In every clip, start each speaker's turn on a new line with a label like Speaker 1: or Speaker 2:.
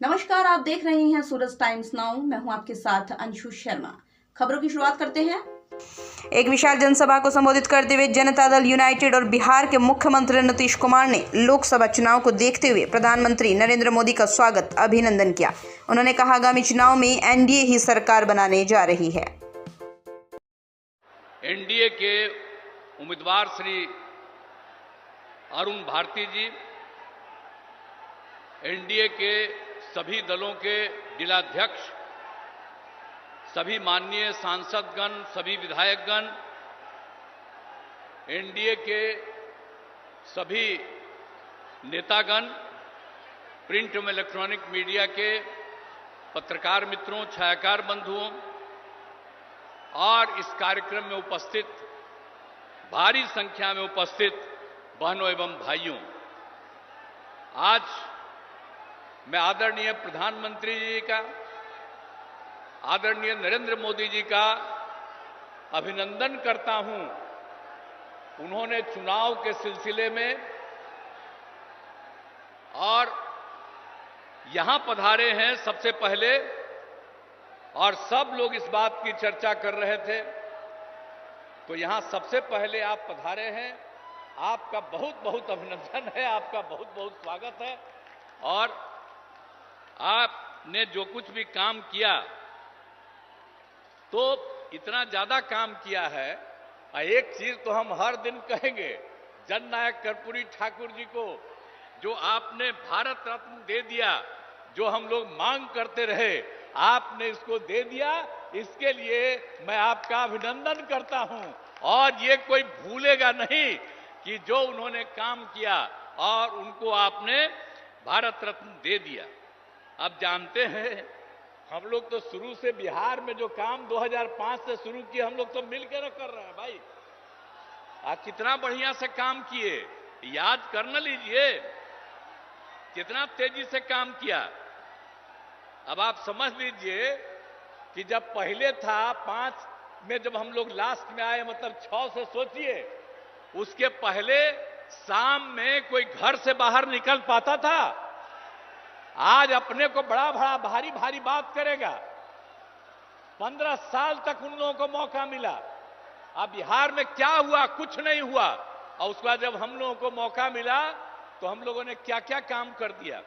Speaker 1: नमस्कार, आप देख रहे हैं सूरज टाइम्स नाउ। मैं हूं आपके साथ अंशु शर्मा। खबरों की शुरुआत करते हैं। एक विशाल जनसभा को संबोधित करते हुए जनता दल यूनाइटेड और बिहार के मुख्यमंत्री नीतीश कुमार ने लोकसभा चुनाव को देखते हुए प्रधानमंत्री नरेंद्र मोदी का स्वागत अभिनंदन किया। उन्होंने कहा, आगामी चुनाव में एनडीए ही सरकार बनाने जा रही है।
Speaker 2: एनडीए के उम्मीदवार श्री अरुण भारती जी, एनडीए के सभी दलों के जिलाध्यक्ष, सभी माननीय सांसदगण, सभी विधायकगण, एनडीए के सभी नेतागण, प्रिंट एवं इलेक्ट्रॉनिक मीडिया के पत्रकार मित्रों, छायाकार बंधुओं और इस कार्यक्रम में उपस्थित भारी संख्या में उपस्थित बहनों एवं भाइयों, आज मैं आदरणीय प्रधानमंत्री जी का, आदरणीय नरेंद्र मोदी जी का अभिनंदन करता हूं। उन्होंने चुनाव के सिलसिले में और यहां पधारे हैं सबसे पहले, और सब लोग इस बात की चर्चा कर रहे थे, तो यहां सबसे पहले आप पधारे हैं। आपका बहुत बहुत अभिनंदन है, आपका बहुत बहुत स्वागत है। और आपने जो कुछ भी काम किया, तो इतना ज्यादा काम किया है। एक चीज तो हम हर दिन कहेंगे, जननायक कर्पूरी ठाकुर जी को जो आपने भारत रत्न दे दिया, जो हम लोग मांग करते रहे, आपने इसको दे दिया। इसके लिए मैं आपका अभिनंदन करता हूं। और ये कोई भूलेगा नहीं कि जो उन्होंने काम किया और उनको आपने भारत रत्न दे दिया। अब जानते हैं, हम लोग तो शुरू से बिहार में जो काम 2005 से शुरू किए, हम लोग तो मिलकर कर रहे हैं भाई। आप कितना बढ़िया से काम किए, याद कर न लीजिए कितना तेजी से काम किया। अब आप समझ लीजिए कि जब पहले था 5 में, जब हम लोग लास्ट में आए, मतलब 6 से सोचिए, उसके पहले शाम में कोई घर से बाहर निकल पाता था? आज अपने को बड़ा बड़ा भारी भारी बात करेगा। 15 साल तक उन लोगों को मौका मिला। अब बिहार में क्या हुआ? कुछ नहीं हुआ। और उसके बाद जब हम लोगों को मौका मिला, तो हम लोगों ने क्या क्या काम कर दिया।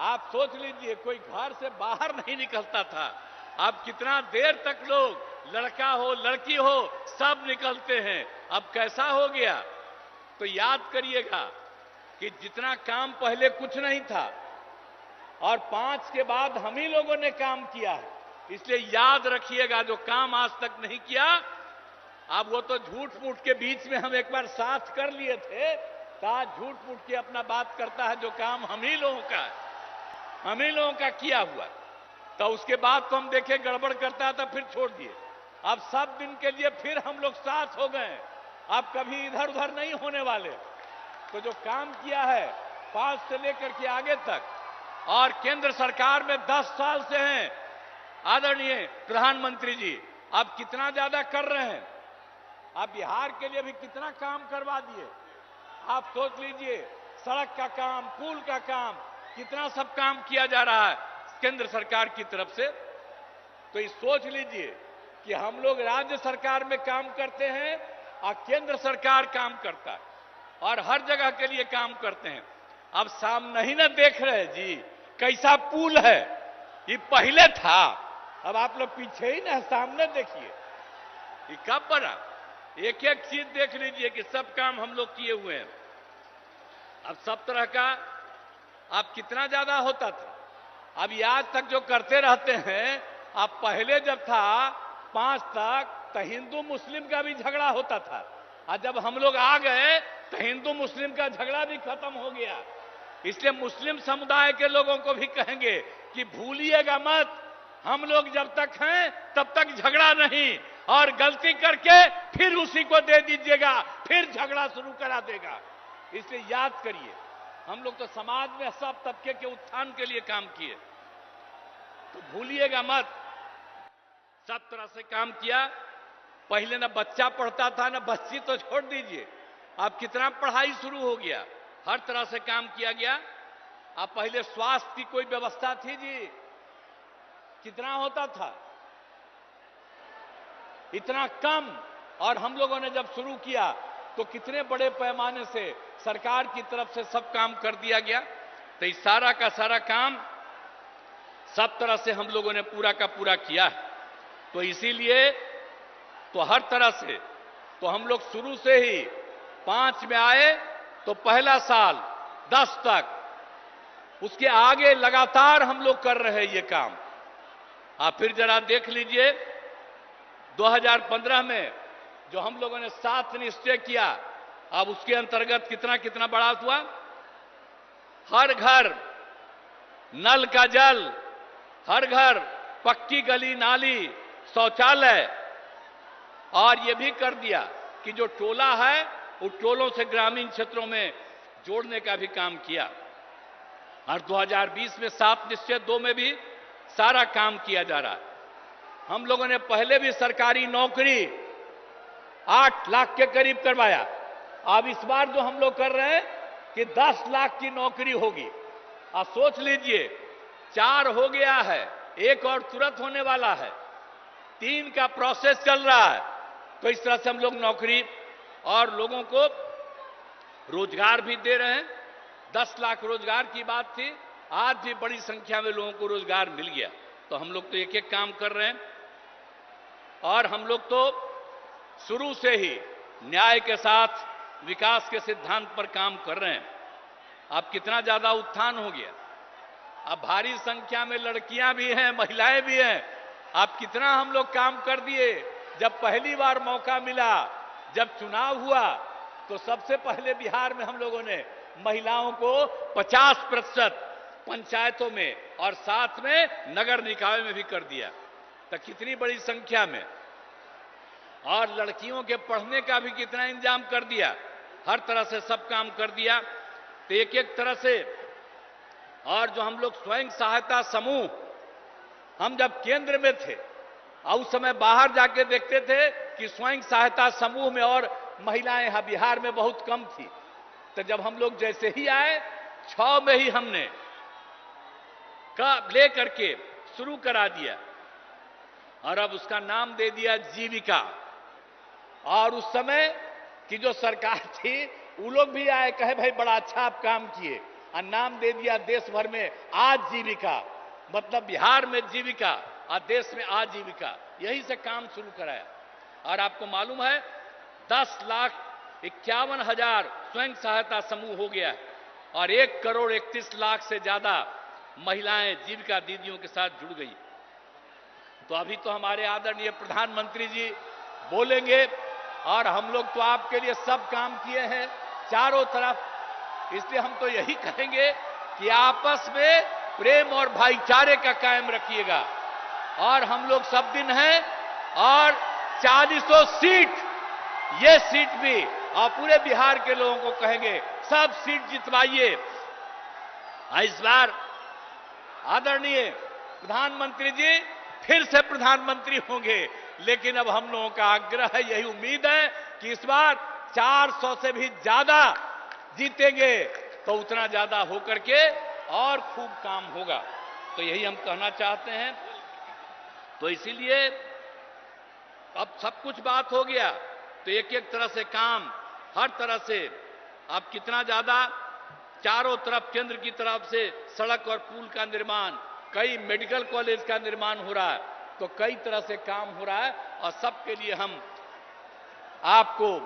Speaker 2: आप सोच लीजिए, कोई घर से बाहर नहीं निकलता था। अब कितना देर तक लोग, लड़का हो लड़की हो, सब निकलते हैं। अब कैसा हो गया? तो याद करिएगा कि जितना काम पहले कुछ नहीं था, और 5 के बाद हम ही लोगों ने काम किया है। इसलिए याद रखिएगा, जो काम आज तक नहीं किया, अब वो तो झूठ मूठ के बीच में हम एक बार साथ कर लिए थे, तो आज झूठ मूठ के अपना बात करता है। जो काम हम ही लोगों का है, हम ही लोगों का किया हुआ, तो उसके बाद तो हम देखे गड़बड़ करता था, फिर छोड़ दिए। अब सब दिन के लिए फिर हम लोग साथ हो गए। अब कभी इधर उधर नहीं होने वाले। तो जो काम किया है 5 से लेकर के आगे तक, और केंद्र सरकार में 10 साल से हैं आदरणीय प्रधानमंत्री जी, अब कितना ज्यादा कर रहे हैं। आप बिहार के लिए भी कितना काम करवा दिए। आप सोच लीजिए, सड़क का काम, पुल का काम, कितना सब काम किया जा रहा है केंद्र सरकार की तरफ से। तो ये सोच लीजिए कि हम लोग राज्य सरकार में काम करते हैं और केंद्र सरकार काम करता है, और हर जगह के लिए काम करते हैं। अब सामने ही ना देख रहे जी कैसा पुल है। ये पहले था, अब आप लोग पीछे ही ना, सामने देखिए ये कब बना। एक एक चीज देख लीजिए कि सब काम हम लोग किए हुए हैं। अब सब तरह का अब कितना ज्यादा होता था। अब ये आज तक जो करते रहते हैं। अब पहले जब था 5 तक, तो हिंदू मुस्लिम का भी झगड़ा होता था, और जब हम लोग आ गए तो हिंदू मुस्लिम का झगड़ा भी खत्म हो गया। इसलिए मुस्लिम समुदाय के लोगों को भी कहेंगे कि भूलिएगा मत, हम लोग जब तक हैं तब तक झगड़ा नहीं, और गलती करके फिर उसी को दे दीजिएगा, फिर झगड़ा शुरू करा देगा। इसलिए याद करिए, हम लोग तो समाज में सब तबके के उत्थान के लिए काम किए, तो भूलिएगा मत। सब तरह से काम किया। पहले ना बच्चा पढ़ता था, ना बच्ची तो छोड़ दीजिए, अब कितना पढ़ाई शुरू हो गया, हर तरह से काम किया गया। अब पहले स्वास्थ्य की कोई व्यवस्था थी जी? कितना होता था? इतना कम। और हम लोगों ने जब शुरू किया तो कितने बड़े पैमाने से सरकार की तरफ से सब काम कर दिया गया। तो इस सारा का सारा काम सब तरह से हम लोगों ने पूरा का पूरा किया है। तो इसीलिए तो हर तरह से तो हम लोग शुरू से ही 5 में आए तो पहला साल 10 तक, उसके आगे लगातार हम लोग कर रहे हैं ये काम। आप फिर जरा देख लीजिए 2015 में जो हम लोगों ने 7 निश्चय किया, अब उसके अंतर्गत कितना कितना बढ़ा हुआ। हर घर नल का जल, हर घर पक्की गली नाली शौचालय, और यह भी कर दिया कि जो टोला है उन टोलों से ग्रामीण क्षेत्रों में जोड़ने का भी काम किया। और 2020 में 7 निश्चय 2 में भी सारा काम किया जा रहा है। हम लोगों ने पहले भी सरकारी नौकरी 8 लाख के करीब करवाया। अब इस बार जो हम लोग कर रहे हैं कि 10 लाख की नौकरी होगी। आप सोच लीजिए 4 हो गया है, 1 और तुरंत होने वाला है, 3 का प्रोसेस चल रहा है। तो इस तरह से हम लोग नौकरी और लोगों को रोजगार भी दे रहे हैं। 10 लाख रोजगार की बात थी, आज भी बड़ी संख्या में लोगों को रोजगार मिल गया। तो हम लोग तो एक एक काम कर रहे हैं। और हम लोग तो शुरू से ही न्याय के साथ विकास के सिद्धांत पर काम कर रहे हैं। अब कितना ज्यादा उत्थान हो गया। अब भारी संख्या में लड़कियां भी हैं, महिलाएं भी हैं। अब कितना हम लोग काम कर दिए। जब पहली बार मौका मिला, जब चुनाव हुआ, तो सबसे पहले बिहार में हम लोगों ने महिलाओं को 50% पंचायतों में और साथ में नगर निकाय में भी कर दिया। तो कितनी बड़ी संख्या में। और लड़कियों के पढ़ने का भी कितना इंतजाम कर दिया। हर तरह से सब काम कर दिया। तो एक एक तरह से। और जो हम लोग स्वयं सहायता समूह, हम जब केंद्र में थे और उस समय बाहर जाके देखते थे कि स्वयं सहायता समूह में और महिलाएं यहां बिहार में बहुत कम थी। तो जब हम लोग जैसे ही आए 6 में ही हमने ले करके शुरू करा दिया। और अब उसका नाम दे दिया जीविका। और उस समय की जो सरकार थी वो लोग भी आए, कहे भाई बड़ा अच्छा आप काम किए, और नाम दे दिया देश भर में आजीविका। मतलब बिहार में जीविका और देश में आजीविका, यही से काम शुरू कराया। और आपको मालूम है 10,51,000 स्वयं सहायता समूह हो गया और 1,31,00,000 से ज्यादा महिलाएं जीविका दीदियों के साथ जुड़ गई। तो अभी तो हमारे आदरणीय प्रधानमंत्री जी बोलेंगे, और हम लोग तो आपके लिए सब काम किए हैं चारों तरफ। इसलिए हम तो यही कहेंगे कि आपस में प्रेम और भाईचारे का कायम रखिएगा। और हम लोग सब दिन हैं। और 40 सीट, ये सीट भी और पूरे बिहार के लोगों को कहेंगे सब सीट जितवाइए। इस बार आदरणीय प्रधानमंत्री जी फिर से प्रधानमंत्री होंगे। लेकिन अब हम लोगों का आग्रह है, यही उम्मीद है कि इस बार 400 से भी ज्यादा जीतेंगे। तो उतना ज्यादा होकर के और खूब काम होगा। तो यही हम कहना चाहते हैं। तो इसीलिए अब सब कुछ बात हो गया। तो एक एक तरह से काम, हर तरह से अब कितना ज्यादा चारों तरफ केंद्र की तरफ से सड़क और पुल का निर्माण, कई मेडिकल कॉलेज का निर्माण हो रहा है। तो कई तरह से काम हो रहा है। और सबके लिए हम आपको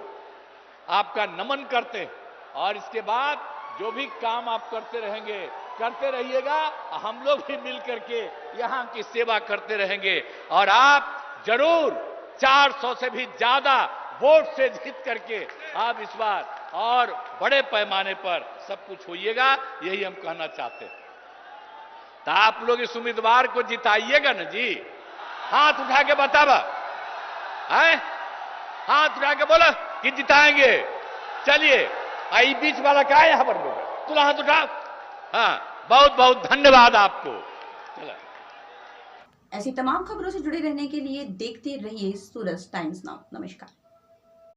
Speaker 2: आपका नमन करते हैं। और इसके बाद जो भी काम आप करते रहेंगे, करते रहिएगा। हम लोग भी मिल करके यहां की सेवा करते रहेंगे। और आप जरूर 400 से भी ज्यादा वोट से जीत करके आप इस बार और बड़े पैमाने पर सब कुछ होइएगा, यही हम कहना चाहते हैं। तो आप लोग इस उम्मीदवार को जिताइएगा ना जी। हाथ उठा के बतावा है, हाथ उठा के बोला कि जिताएंगे। चलिए आई बीच वाला क्या है, यहां पर लोग तुला हाथ उठा। हाँ, बहुत बहुत धन्यवाद आपको। चला।
Speaker 1: ऐसी तमाम खबरों से जुड़े रहने के लिए देखते रहिए सूरज टाइम्स नाउ। नमस्कार।